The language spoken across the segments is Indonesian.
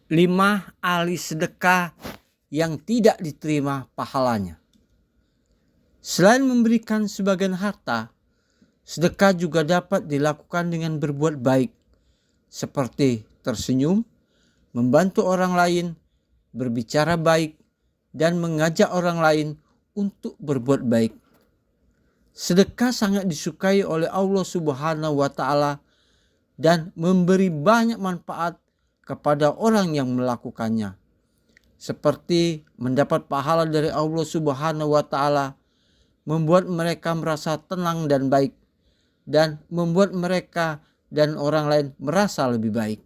5 ahli sedekah yang tidak diterima pahalanya. Selain memberikan sebagian harta, sedekah juga dapat dilakukan dengan berbuat baik, seperti tersenyum, membantu orang lain, berbicara baik, dan mengajak orang lain untuk berbuat baik. Sedekah sangat disukai oleh Allah Subhanahu wa Ta'ala dan memberi banyak manfaat kepada orang yang melakukannya, seperti mendapat pahala dari Allah Subhanahu wa Ta'ala, membuat mereka merasa tenang dan baik, dan membuat mereka dan orang lain merasa lebih baik.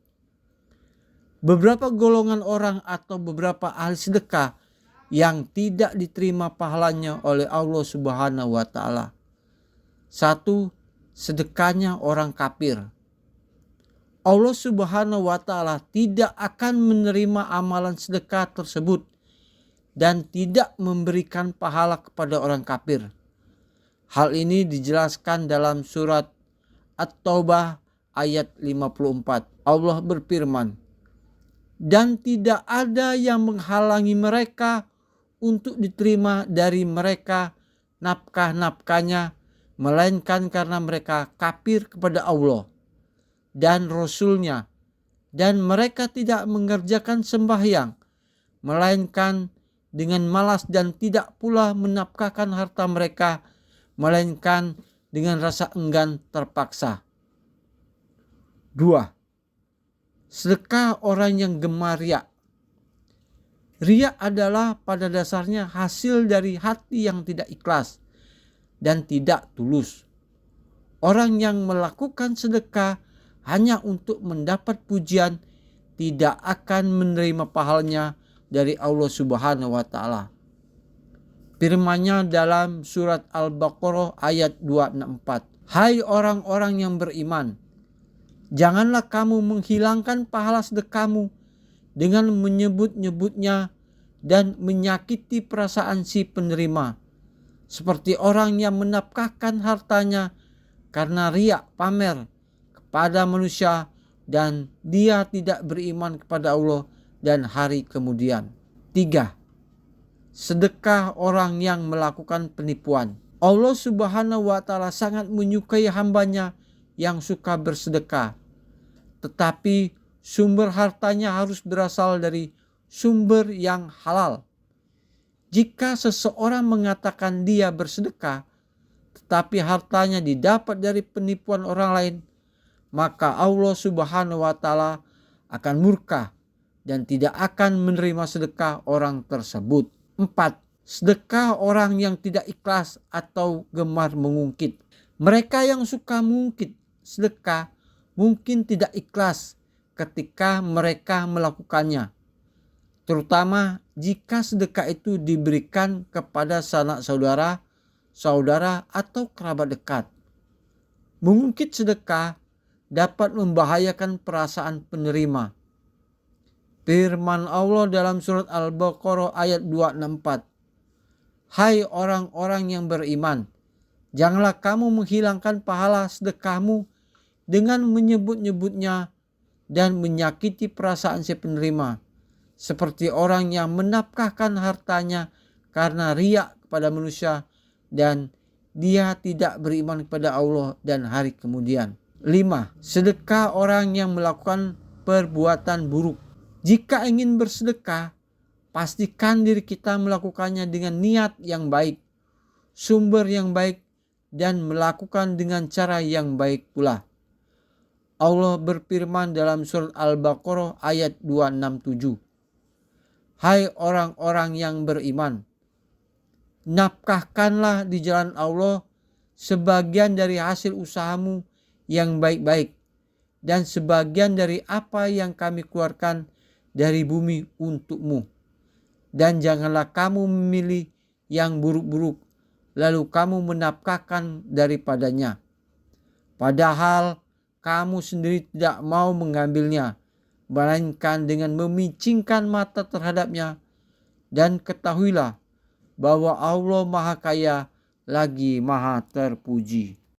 Beberapa golongan orang atau beberapa ahli sedekah yang tidak diterima pahalanya oleh Allah Subhanahu wa Ta'ala. 1. Sedekahnya orang kafir. Allah Subhanahu wa Ta'ala tidak akan menerima amalan sedekah tersebut dan tidak memberikan pahala kepada orang kafir. Hal ini dijelaskan dalam surat At-Taubah ayat 54. Allah berfirman, "Dan tidak ada yang menghalangi mereka untuk diterima dari mereka nafkah-nafkahnya, melainkan karena mereka kafir kepada Allah dan Rasul-Nya, dan mereka tidak mengerjakan sembahyang, melainkan dengan malas, dan tidak pula menafkahkan harta mereka, melainkan dengan rasa enggan terpaksa." 2. Sedekah orang yang gemar riya. Riya adalah pada dasarnya hasil dari hati yang tidak ikhlas dan tidak tulus. Orang yang melakukan sedekah hanya untuk mendapat pujian tidak akan menerima pahalanya dari Allah Subhanahu wa Ta'ala. Firman-Nya dalam surat Al-Baqarah ayat 264. "Hai orang-orang yang beriman, janganlah kamu menghilangkan pahala sedekahmu dengan menyebut-nyebutnya dan menyakiti perasaan si penerima, seperti orang yang menafkahkan hartanya karena riya pamer kepada manusia dan dia tidak beriman kepada Allah dan hari kemudian." 3. Sedekah orang yang melakukan penipuan. Allah Subhanahu wa Ta'ala sangat menyukai hambanya yang suka bersedekah, tetapi sumber hartanya harus berasal dari sumber yang halal. Jika seseorang mengatakan dia bersedekah, tetapi hartanya didapat dari penipuan orang lain, maka Allah Subhanahu wa Ta'ala akan murka dan tidak akan menerima sedekah orang tersebut. 4. Sedekah orang yang tidak ikhlas atau gemar mengungkit. Mereka yang suka mengungkit sedekah mungkin tidak ikhlas ketika mereka melakukannya, terutama jika sedekah itu diberikan kepada sanak saudara, atau kerabat dekat. Mengungkit sedekah dapat membahayakan perasaan penerima. Firman Allah dalam surat Al-Baqarah ayat 264. "Hai orang-orang yang beriman, janganlah kamu menghilangkan pahala sedekahmu dengan menyebut-nyebutnya dan menyakiti perasaan si penerima, seperti orang yang menafkahkan hartanya karena riya kepada manusia dan dia tidak beriman kepada Allah dan hari kemudian." 5. Sedekah orang yang melakukan perbuatan buruk. Jika ingin bersedekah, pastikan diri kita melakukannya dengan niat yang baik, sumber yang baik, dan melakukan dengan cara yang baik pula. Allah berfirman dalam surat Al-Baqarah ayat 267. "Hai orang-orang yang beriman, nafkahkanlah di jalan Allah sebagian dari hasil usahamu yang baik-baik dan sebagian dari apa yang kami keluarkan dari bumi untukmu. Dan janganlah kamu memilih yang buruk-buruk lalu kamu menafkahkan daripadanya, padahal kamu sendiri tidak mau mengambilnya, melainkan dengan memicingkan mata terhadapnya. Dan ketahuilah bahwa Allah Maha Kaya lagi Maha Terpuji."